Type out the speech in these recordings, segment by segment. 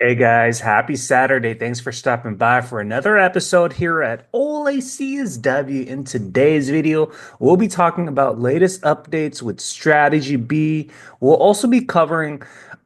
Hey guys, happy Saturday. Thanks for stopping by for another episode here at alliseeisW. In today's video, we'll be talking about latest updates with Strategy B. We'll also be covering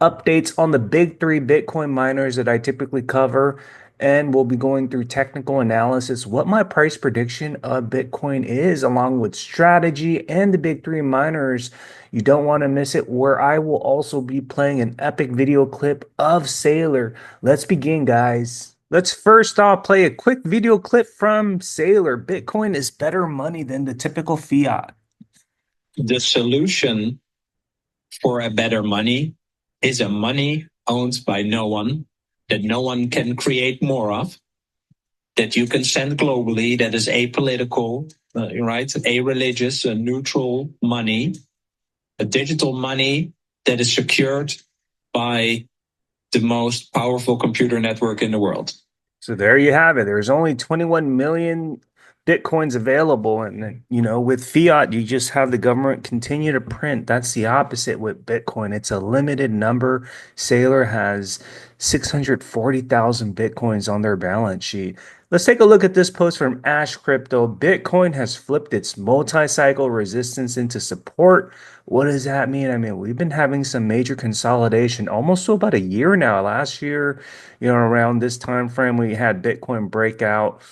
updates on the big three Bitcoin miners that I typically cover, and we'll be going through technical analysis, what my price prediction of Bitcoin is, along with strategy and the big three miners. You don't want to miss it, where I will also be playing an epic video clip of Saylor. Let's begin, guys. Let's first off play a quick video clip from Saylor. Bitcoin is better money than the typical fiat. The solution for a better money is a money owned by no one, that no one can create more of, that you can send globally, that is apolitical, right? A-religious, a neutral money, a digital money that is secured by the most powerful computer network in the world. So there you have it. There's only 21 million Bitcoins available. And, with fiat, you just have the government continue to print. That's the opposite with Bitcoin. It's a limited number. Saylor has 640,000 Bitcoins on their balance sheet. Let's take a look at this post from Ash Crypto. Bitcoin has flipped its multi-cycle resistance into support. What does that mean? I mean, we've been having some major consolidation almost to about a year now. Last year, around this time frame, we had Bitcoin breakout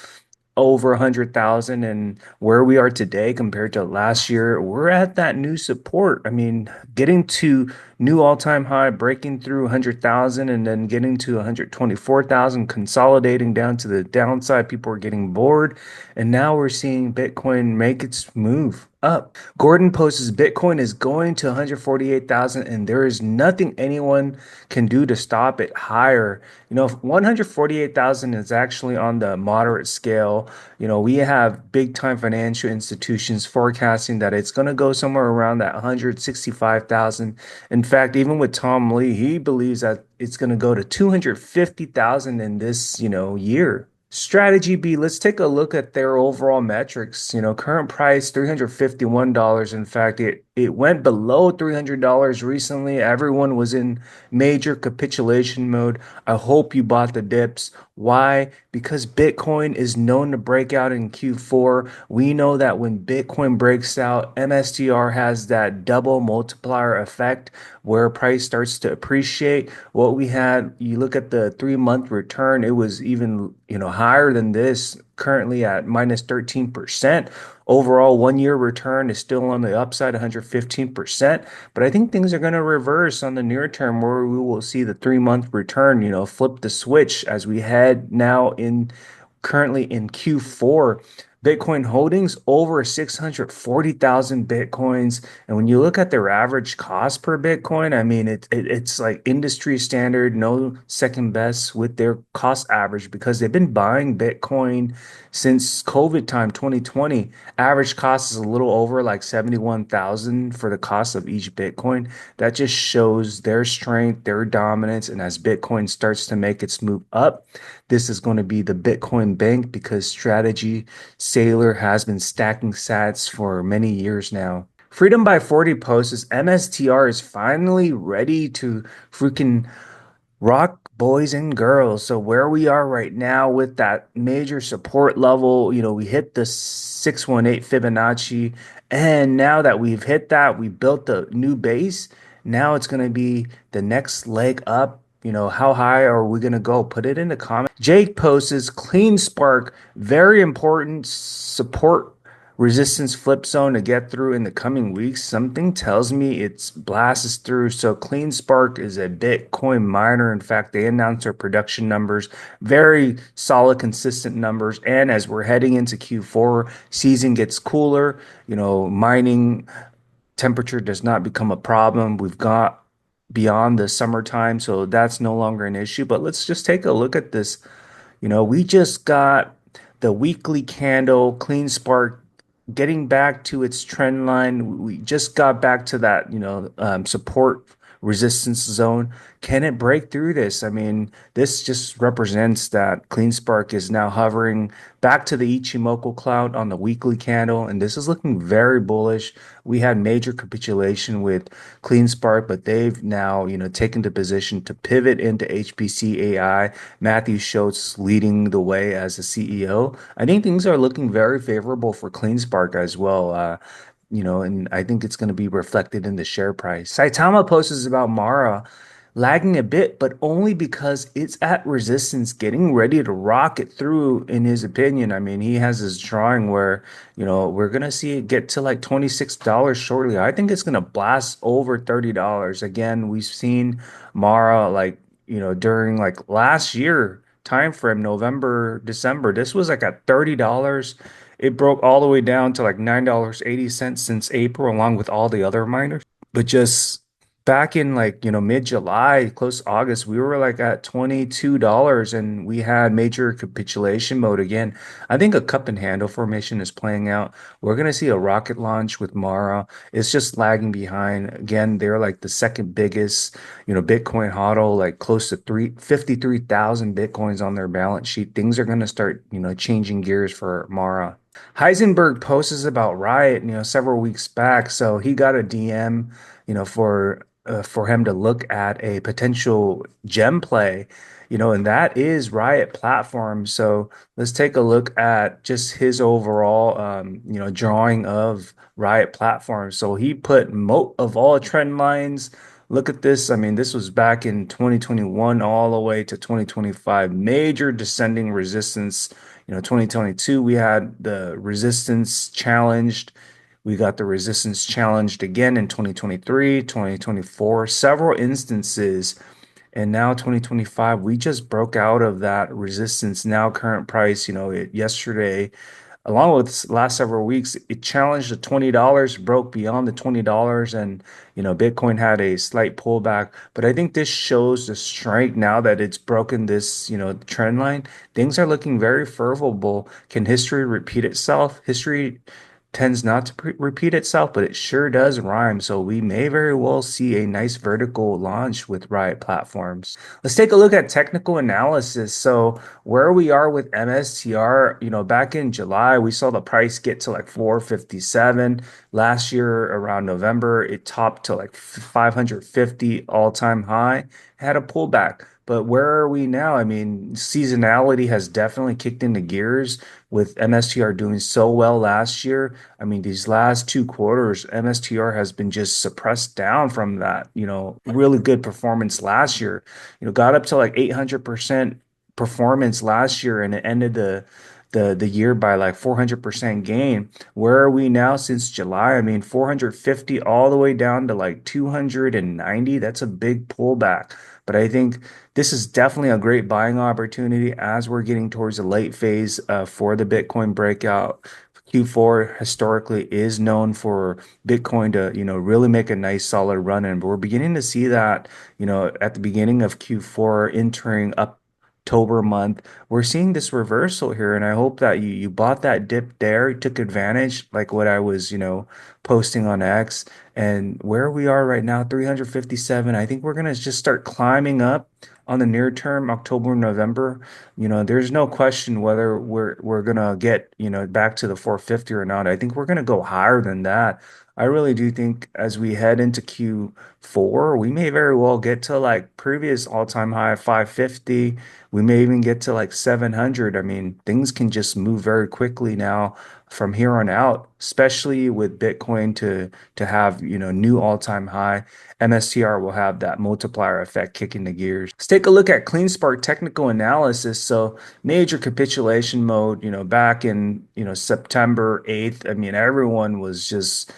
over 100,000, and where we are today compared to last year, we're at that new support. I mean, getting to new all-time high, breaking through 100,000 and then getting to 124,000, consolidating down to the downside. People are getting bored, and now we're seeing Bitcoin make its move up. Gordon posts Bitcoin is going to 148,000 and there is nothing anyone can do to stop it higher. 148,000 is actually on the moderate scale. We have big time financial institutions forecasting that it's going to go somewhere around that 165,000. In fact, even with Tom Lee, he believes that it's going to go to 250,000 in this, year. Strategy B, let's take a look at their overall metrics. Current price $351. In fact, it went below $300 recently. Everyone was in major capitulation mode. I hope you bought the dips. Why? Because Bitcoin is known to break out in Q4. We know that when Bitcoin breaks out, MSTR has that double multiplier effect where price starts to appreciate. What we had, you look at the 3 month return, it was even, higher than this, currently at minus 13%. Overall, 1 year return is still on the upside, 115%. But I think things are going to reverse on the near term where we will see the 3 month return, flip the switch as we head now in currently in Q4. Bitcoin holdings over 640,000 Bitcoins. And when you look at their average cost per Bitcoin, I mean, it's like industry standard, no second best with their cost average because they've been buying Bitcoin since COVID time 2020. Average cost is a little over like 71,000 for the cost of each Bitcoin. That just shows their strength, their dominance. And as Bitcoin starts to make its move up, this is going to be the Bitcoin bank because strategy Saylor has been stacking sats for many years now. Freedom by 40 posts MSTR is finally ready to freaking rock, boys and girls. So where we are right now with that major support level, we hit the 618 Fibonacci. And now that we've hit that, we built the new base. Now it's going to be the next leg up. How high are we going to go? Put it in the comments. Jake posts CleanSpark, very important support resistance flip zone to get through in the coming weeks. Something tells me it's blasts through. So CleanSpark is a Bitcoin miner. In fact, they announced their production numbers, very solid, consistent numbers. And as we're heading into Q4, season gets cooler, mining temperature does not become a problem. We've got beyond the summertime, so that's no longer an issue. But let's just take a look at this. We just got the weekly candle, CleanSpark getting back to its trend line. We just got back to that, support resistance zone. Can it break through this? I mean, this just represents that CleanSpark is now hovering back to the Ichimoku cloud on the weekly candle, and this is looking very bullish. We had major capitulation with CleanSpark, but they've now, taken the position to pivot into HPC AI. Matthew Schultz leading the way as the CEO. I think things are looking very favorable for CleanSpark as well. And I think it's going to be reflected in the share price. Saitama posts about Mara lagging a bit, but only because it's at resistance, getting ready to rock it through, in his opinion. I mean, he has this drawing where, we're going to see it get to like $26 shortly. I think it's going to blast over $30. Again, we've seen Mara like, during like last year time frame, November, December, this was like at $30. It broke all the way down to like $9.80 since April, along with all the other miners. But just back in like, mid-July, close August, we were like at $22 and we had major capitulation mode again. I think a cup and handle formation is playing out. We're going to see a rocket launch with Mara. It's just lagging behind. Again, they're like the second biggest, Bitcoin HODL, like close to 53,000 Bitcoins on their balance sheet. Things are going to start, changing gears for Mara. Heisenberg posts about Riot, several weeks back. So he got a DM, for him to look at a potential gem play, and that is Riot Platforms. So let's take a look at just his overall, drawing of Riot Platforms. So he put moat of all trend lines. Look at this. I mean, this was back in 2021 all the way to 2025. Major descending resistance. 2022, we had the resistance challenged. We got the resistance challenged again in 2023, 2024, several instances. And now 2025, we just broke out of that resistance. Now current price, yesterday, along with last several weeks, it challenged the $20, broke beyond the $20, and Bitcoin had a slight pullback. But I think this shows the strength now that it's broken this, trend line. Things are looking very favorable. Can history repeat itself? History tends not to repeat itself, but it sure does rhyme. So we may very well see a nice vertical launch with Riot Platforms. Let's take a look at technical analysis. So where we are with MSTR, back in July, we saw the price get to like 457. Last year around November, it topped to like 550 all-time high, had a pullback. But where are we now? I mean, seasonality has definitely kicked into gears with MSTR doing so well last year. I mean, these last 2 quarters, MSTR has been just suppressed down from that, really good performance last year. Got up to like 800% performance last year and it ended the year by like 400% gain. Where are we now since July? I mean, 450 all the way down to like 290. That's a big pullback. But I think this is definitely a great buying opportunity as we're getting towards the late phase for the Bitcoin breakout. Q4 historically is known for Bitcoin to, really make a nice solid run in, but we're beginning to see that, at the beginning of Q4 entering October month, we're seeing this reversal here, and I hope that you bought that dip there, you took advantage, like what I was, posting on X, and where we are right now, 357. I think we're gonna just start climbing up on the near term, October, November. There's no question whether we're gonna get, back to the 450 or not. I think we're gonna go higher than that. I really do think as we head into Q4, we may very well get to like previous all-time high of 550. We may even get to like 700. I mean, things can just move very quickly now from here on out, especially with Bitcoin to have, new all-time high. MSTR will have that multiplier effect kicking the gears. Let's take a look at CleanSpark technical analysis. So major capitulation mode, back in, September 8th. I mean, everyone was just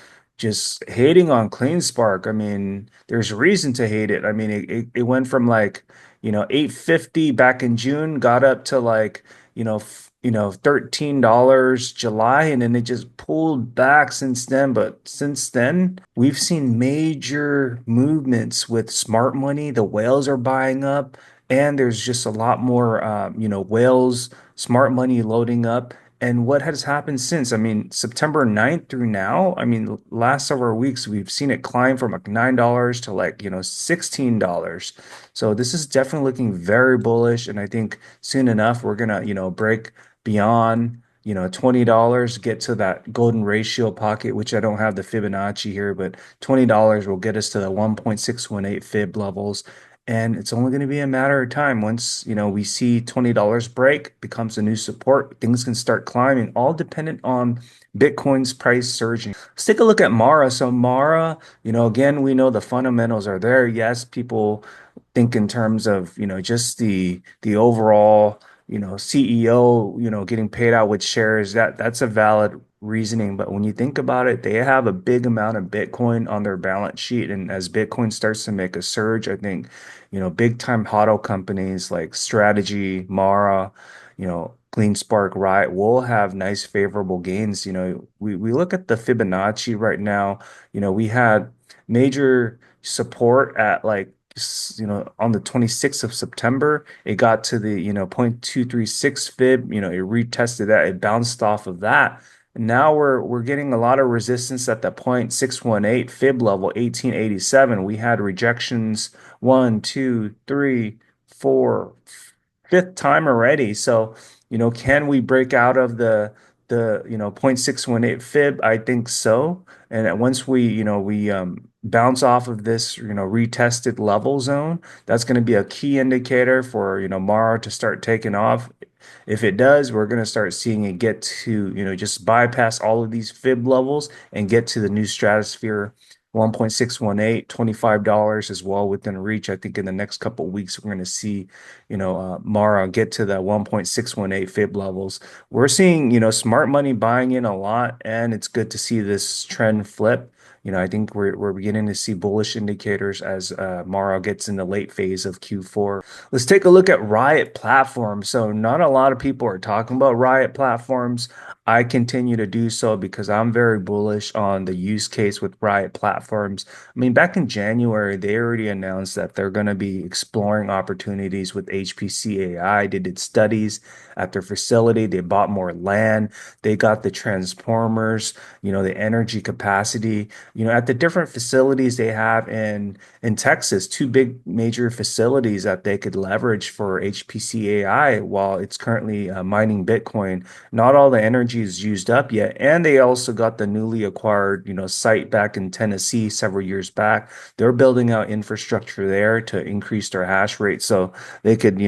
hating on CleanSpark. I mean, there's reason to hate it. I mean, it went from like, 850 back in June, got up to like, $13 July, and then it just pulled back since then. But since then, we've seen major movements with smart money. The whales are buying up, and there's just a lot more, whales, smart money loading up. And what has happened since? I mean, September 9th through now, I mean, last several weeks, we've seen it climb from like $9 to like, $16. So this is definitely looking very bullish. And I think soon enough, we're gonna, break beyond, $20, get to that golden ratio pocket, which I don't have the Fibonacci here, but $20 will get us to the 1.618 Fib levels. And it's only going to be a matter of time. Once, we see $20 break, becomes a new support, things can start climbing, all dependent on Bitcoin's price surging. Let's take a look at Mara. So Mara, again, we know the fundamentals are there. Yes, people think in terms of, just the overall, CEO, getting paid out with shares. That's a valid reasoning. But when you think about it, they have a big amount of Bitcoin on their balance sheet. And as Bitcoin starts to make a surge, I think big time HODL companies like Strategy, Mara, CleanSpark, Riot will have nice favorable gains. We look at the Fibonacci right now, we had major support at like on the 26th of September, it got to the, 0.236 fib, it retested that, it bounced off of that. And now we're getting a lot of resistance at the 0.618 fib level, 1887. We had rejections one, two, three, four, fifth time already. So, can we break out of the 0.618 fib? I think so. And once we bounce off of this, retested level zone, that's going to be a key indicator for, Mara to start taking off. If it does, we're going to start seeing it get to, just bypass all of these fib levels and get to the new stratosphere 1.618, $25 as well within reach. I think in the next couple of weeks, we're going to see, Mara get to the 1.618 fib levels. We're seeing, smart money buying in a lot, and it's good to see this trend flip. I think we're beginning to see bullish indicators as Mara gets in the late phase of Q4. Let's take a look at Riot Platforms. So not a lot of people are talking about Riot Platforms. I continue to do so because I'm very bullish on the use case with Riot Platforms. I mean, back in January, they already announced that they're going to be exploring opportunities with HPC AI. They did studies at their facility. They bought more land. They got the transformers, the energy capacity, at the different facilities they have in Texas, two big major facilities that they could leverage for HPC AI while it's currently mining Bitcoin. Not all the energy is used up yet. And they also got the newly acquired, site back in Tennessee several years back. They're building out infrastructure there to increase their hash rate so they could,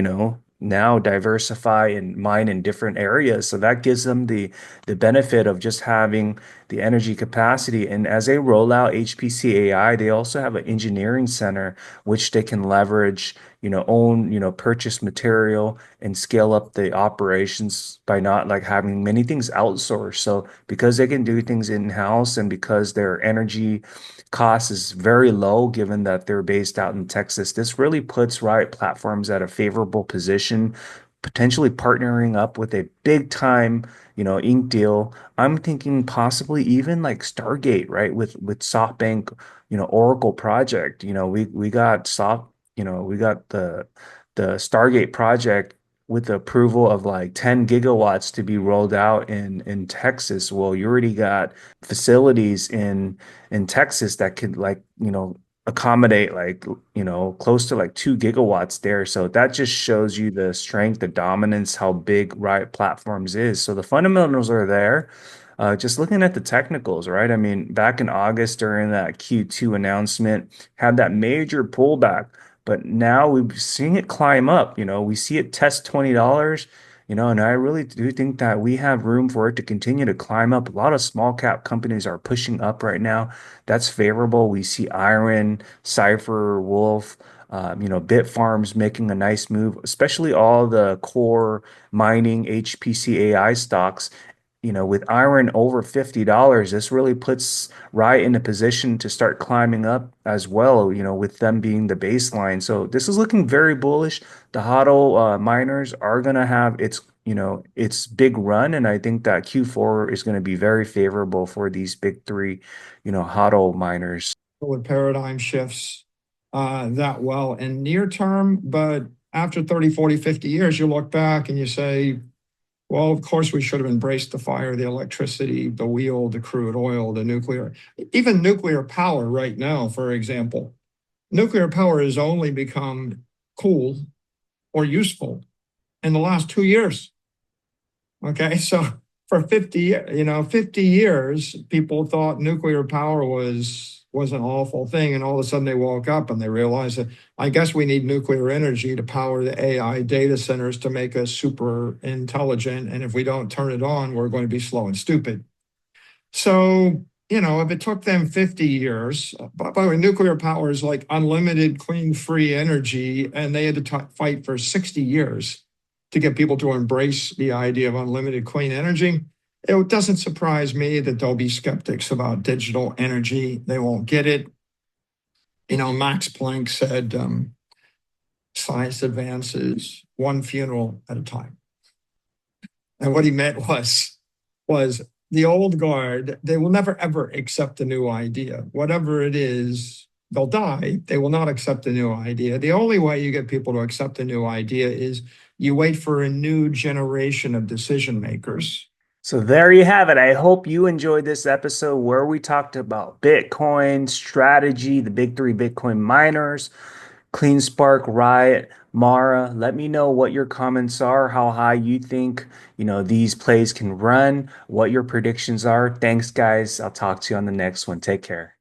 now diversify and mine in different areas. So that gives them the benefit of just having the energy capacity. And as they roll out HPC AI, they also have an engineering center which they can leverage, own, purchase material and scale up the operations by not like having many things outsourced. So because they can do things in-house and because their energy cost is very low, given that they're based out in Texas, this really puts Riot Platforms at a favorable position, potentially partnering up with a big time, ink deal. I'm thinking possibly even like Stargate, right? With SoftBank, Oracle project. We got we got the Stargate project with the approval of like 10 gigawatts to be rolled out in Texas. Well, you already got facilities in Texas that could like, accommodate like, close to like 2 gigawatts there. So that just shows you the strength, the dominance, how big Riot Platforms is. So the fundamentals are there. Just looking at the technicals, right? I mean, back in August during that Q2 announcement, had that major pullback, but now we're seeing it climb up. We see it test $20, and I really do think that we have room for it to continue to climb up. A lot of small cap companies are pushing up right now. That's favorable. We see Iron, Cypher, Wolf, Bitfarms making a nice move, especially all the core mining HPC AI stocks. With iron over $50, this really puts Riot in a position to start climbing up as well, with them being the baseline. So this is looking very bullish. The HODL miners are going to have its big run, and I think that Q4 is going to be very favorable for these big three, HODL miners. With paradigm shifts that well in near term, but after 30, 40, 50 years, you look back and you say, Well, of course, we should have embraced the fire, the electricity, the wheel, the crude oil, the nuclear, even nuclear power right now, for example. Nuclear power has only become cool or useful in the last 2 years. Okay, so for 50 years, people thought nuclear power was an awful thing, and all of a sudden they woke up and they realized that I guess we need nuclear energy to power the AI data centers to make us super intelligent, and if we don't turn it on, we're going to be slow and stupid. So, if it took them 50 years, by the way, nuclear power is like unlimited, clean, free energy, and they had to fight for 60 years to get people to embrace the idea of unlimited clean energy. It doesn't surprise me that there'll be skeptics about digital energy. They won't get it. Max Planck said science advances one funeral at a time. And what he meant was the old guard, they will never ever accept a new idea. Whatever it is, they'll die. They will not accept a new idea. The only way you get people to accept a new idea is you wait for a new generation of decision makers. So there you have it. I hope you enjoyed this episode where we talked about Bitcoin strategy, the big three Bitcoin miners, CleanSpark, Riot, Mara. Let me know what your comments are, how high you think, these plays can run, what your predictions are. Thanks, guys. I'll talk to you on the next one. Take care.